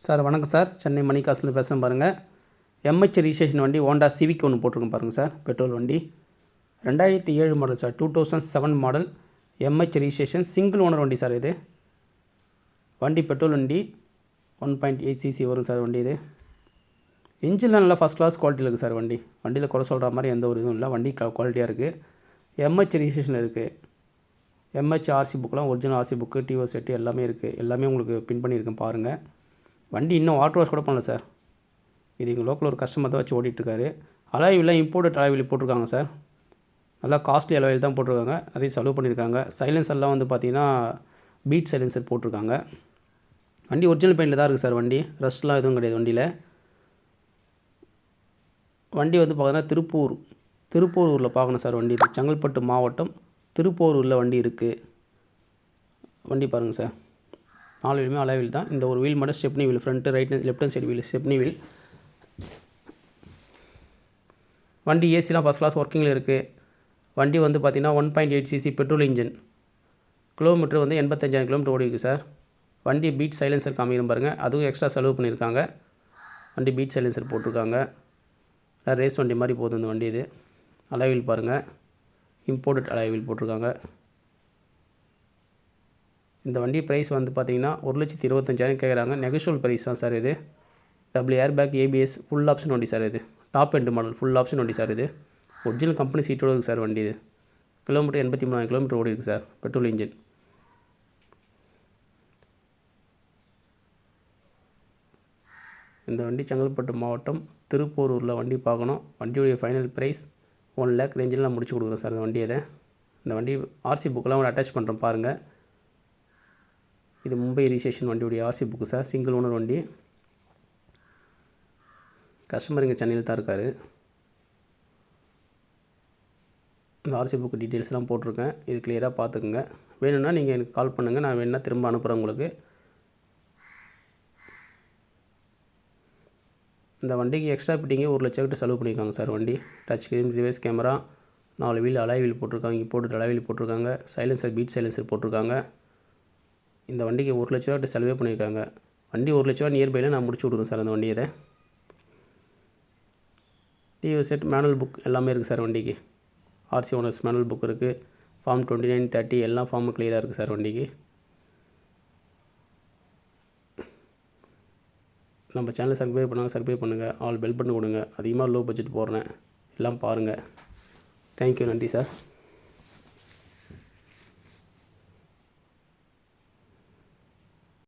Sir வணக்கம் sir, Chennai மணிகாசுலேருந்து பேசுகிறேன் பாருங்கள். எம்ஹெச் ரிஜிஸ்ட்ரேஷன் வண்டி ஹோண்டா சிவிக் ஒன்று போட்டிருக்கோம் பாருங்கள் சார். பெட்ரோல் வண்டி 2007 model sir, 2007 model MH registration single owner வண்டி சார். இது வண்டி பெட்ரோல் வண்டி 1.8 cc வரும் சார் வண்டி. இது இன்ஜின்லாம் நல்லா ஃபஸ்ட் கிளாஸ் குவாலிட்டியில் இருக்குது சார். வண்டியில் குறை சொல்கிற மாதிரி எந்த ஒரு இதுவும் இல்லை. வண்டி குவாலிட்டியாக இருக்குது. எம்ஹெச் ரிஜிஸ்ட்ரேஷன் இருக்குது. எம்ஹெச் ஆர்சி புக்கெலாம் original RC book, TO set எல்லாமே இருக்குது. எல்லாமே உங்களுக்கு பின் பண்ணியிருக்கேன் பாருங்கள். வண்டி இன்னும் வாட்டர் வாஷ் கூட பண்ணல சார். இது எங்கள் லோக்கல் ஒரு கஸ்டமர் தான் வச்சு ஓட்டிகிட்ருக்காரு. அலாய்விலாம் இம்போர்ட்டட் அலாய்வில் போட்டிருக்காங்க சார். நல்லா காஸ்ட்லி அலாயில் தான் போட்டிருக்காங்க. நிறைய செலவு பண்ணியிருக்காங்க. சைலன்சர்லாம் வந்து பார்த்திங்கன்னா பீட் சைலன்சர் போட்டிருக்காங்க. வண்டி ஒரிஜினல் பெயிண்டில் தான் இருக்குது சார். வண்டி ரஸ்ட்லாம் எதுவும் கிடையாது வண்டியில். வண்டி வந்து பார்த்தீங்கன்னா திருப்பூரூரில் பார்க்கணும் சார். வண்டி இது செங்கல்பட்டு மாவட்டம் திருப்பூரூரில் வண்டி இருக்குது. வண்டி பாருங்கள் சார். 4 வீலுமே அலாய் வீல் தான். இந்த ஒரு வீல் மட்டும் stepney wheel, front right left hand side wheel stepney wheel. வண்டி ஏசிலாம் ஃபஸ்ட் கிளாஸ் ஒர்க்கிங்கில் இருக்குது. வண்டி வந்து பார்த்திங்கன்னா 1.8 cc பெட்ரோல் இன்ஜின். கிலோமீட்டர் வந்து 85,000 கிலோமீட்டர் ஓடி இருக்குது சார். வண்டி பீட் சைலன்சர் காமிக்கிறேன் பாருங்கள். அதுவும் எக்ஸ்ட்ரா செலவு பண்ணியிருக்காங்க. வண்டி பீட் சைலன்சர் போட்டிருக்காங்க. ரேஸ் வண்டி மாதிரி போகுது இந்த வண்டி. இது அலாய் வீல் பாருங்கள். இம்போர்ட்டட் அலாய் வீல் போட்டிருக்காங்க. இந்த வண்டி ப்ரைஸ் வந்து பார்த்திங்கன்னா 1,25,000 கேட்குறாங்க. நெகோஷியபிள் ப்ரைஸ் தான் சார். இது double air bag, ABS, full option வண்டி சார். இது top end model full option வண்டி சார். இது ஒரிஜினல் கம்பெனி சீட்டோடு இருக்குது சார் வண்டி. இது கிலோமீட்டர் 83,000 கிலோமீட்டர் ஓடி இருக்குது சார். Petrol engine. இந்த வண்டி செங்கல்பட்டு மாவட்டம் திருப்பூரூரில் வண்டி பார்க்கணும். வண்டியுடைய ஃபைனல் ப்ரைஸ் 1 lakh ரேஞ்சில் நான் முடிச்சு கொடுக்குறேன் சார். இந்த வண்டியை இந்த வண்டி ஆர்சி புக்கெலாம் ஒரு அட்டாச் பண்ணுறேன் பாருங்கள். இது மும்பை ரிஜிஸ்ட்ரேஷன் வண்டியுடைய RC book sir. Single owner வண்டி. கஸ்டமர் இங்கே சென்னையில் தான் இருக்கார். இந்த ஆர்சி புக்கு டீட்டெயில்ஸ்லாம் போட்டிருக்கேன். இது கிளியராக பார்த்துக்குங்க. வேணும்னா நீங்கள் எனக்கு கால் பண்ணுங்கள். நான் வேணும்னா திரும்ப அனுப்புகிறேன் உங்களுக்கு. இந்த வண்டிக்கு எக்ஸ்ட்ரா ஃபிட்டிங்கே 1,00,000 கிட்ட செலவு பண்ணியிருக்காங்க சார். வண்டி touch screen, reverse camera, 4 wheel alloy wheel போட்டிருக்காங்க. இம்போர்ட்டட் அலாய் வீல் போட்டிருக்காங்க. சைலன்சர் பீட் சைலன்சர் போட்டிருக்காங்க. இந்த வண்டிக்கு 1,00,000 கிட்ட செலவே பண்ணியிருக்காங்க. வண்டி 1,00,000 நியர்பையில் நான் முடிச்சு விடுவேன் சார். அந்த வண்டியை டிஓ செட், மேனுவல் புக் எல்லாமே இருக்குது சார் வண்டிக்கு. ஆர்சி ஓனர்ஸ் மேனுவல் புக் இருக்குது. ஃபார்ம் 29, 30 எல்லா ஃபார்மும் கிளியராக இருக்குது சார் வண்டிக்கு. நம்ம சேனலை சப்ஸ்கிரைப் பண்ணுங்கள். ஆல் பெல் பட்டன் கொடுங்க. அதிகமாக லோ பட்ஜெட் போடுறேன். எல்லாம் பாருங்கள். தேங்க்யூ. நன்றி சார்.